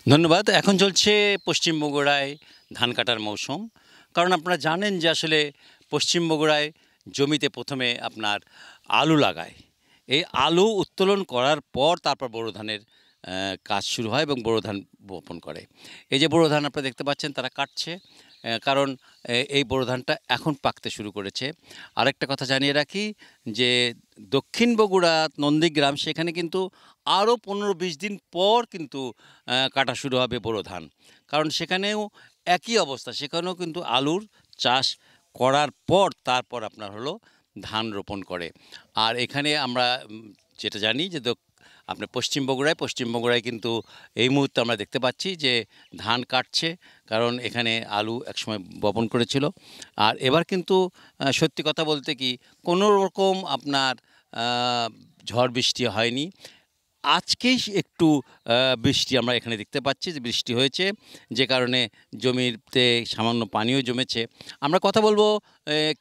ধন্যবাদ। এখন চলছে পশ্চিম বগুড়ায় ধান কাটার মৌসুম। কারণ আপনারা জানেন যে আসলে পশ্চিম বগুড়ায় জমিতে ১ম এ আপনার আলু লাগায়। এই আলু উত্তোলন করার পর তারপর বোরো ধানের কাজ শুরু হয় এবং বোরো ধান বপন করে। এই যে বোরো ধান আপনারা দেখতে পাচ্ছেন তারা কাটছে। কারণ এই বোরো ধানটা এখন পাকতে শুরু করেছে। আরেকটা কথা জানিয়ে রাখি যে দক্ষিণ বগুড়া নন্দীগ্রাম সেখানে কিন্তু আরও ১৫-২০ দিন পর কিন্তু কাটা শুরু হবে বোরো ধান। কারণ সেখানেও একই অবস্থা, সেখানেও কিন্তু আলুর চাষ করার পর তারপর আপনার হলো ধান রোপণ করে। আর এখানে আমরা যেটা জানি যে আপনার পশ্চিম বগুড়ায় কিন্তু এই মুহূর্তে আমরা দেখতে পাচ্ছি যে ধান কাটছে। কারণ এখানে আলু একসময় বপন করেছিল। আর এবার কিন্তু সত্যি কথা বলতে কি কোনো রকম আপনার আ ঝড় বৃষ্টি হয়নি। আজকেই একটু বৃষ্টি আমরা এখানে দেখতে পাচ্ছি যে বৃষ্টি হয়েছে, যে কারণে জমিতে সামান্য পানিও জমেছে। আমরা কথা বলবো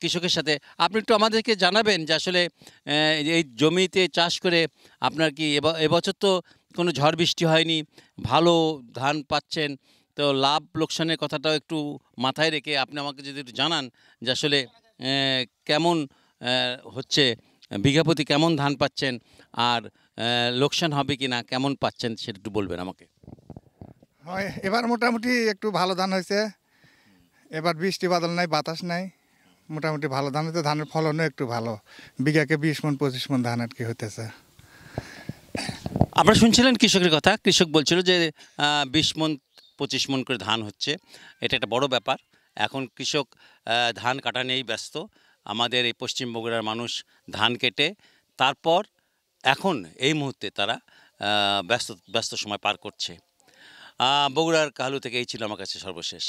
কৃষকের সাথে। আপনি একটু আমাদেরকে জানাবেন যে আসলে এই জমিতে চাষ করে আপনার কি এবছর তো কোনো ঝড় বৃষ্টি হয়নি, ভালো ধান পাচ্ছেন। তো লাভ লোকসানের কথাটাও একটু মাথায় রেখে আপনি আমাকে যদি একটু জানান যে আসলে কেমন হচ্ছে, বিঘা প্রতি কেমন ধান পাচ্ছেন? আর লোকসান হবে কিনা, কেমন পাচ্ছেন সেটা একটু বলবেন আমাকে। হয় এবার মোটামুটি একটু ভালো ধান হয়েছে। এবার বৃষ্টি বাদল নাই, বাতাস নাই, মোটামুটি ভালো ধান হয়েছে। ধানের ফলনও একটু ভালো, বিঘাকে 20 মণ 25 মণ ধান আর কি হইতেছে। আপনারা শুনছিলেন কৃষকের কথা। কৃষক বলছিল যে ২০ মণ ২৫ মণ করে ধান হচ্ছে। এটা একটা বড় ব্যাপার। এখন কৃষক ধান কাটা নিয়েই ব্যস্ত। আমাদের এই পশ্চিম বগুড়ার মানুষ ধান কেটে তারপর এখন এই মুহূর্তে তারা ব্যস্ত সময় পার করছে। বগুড়ার কাহালু থেকে এই ছিল আমার কাছে সর্বশেষ।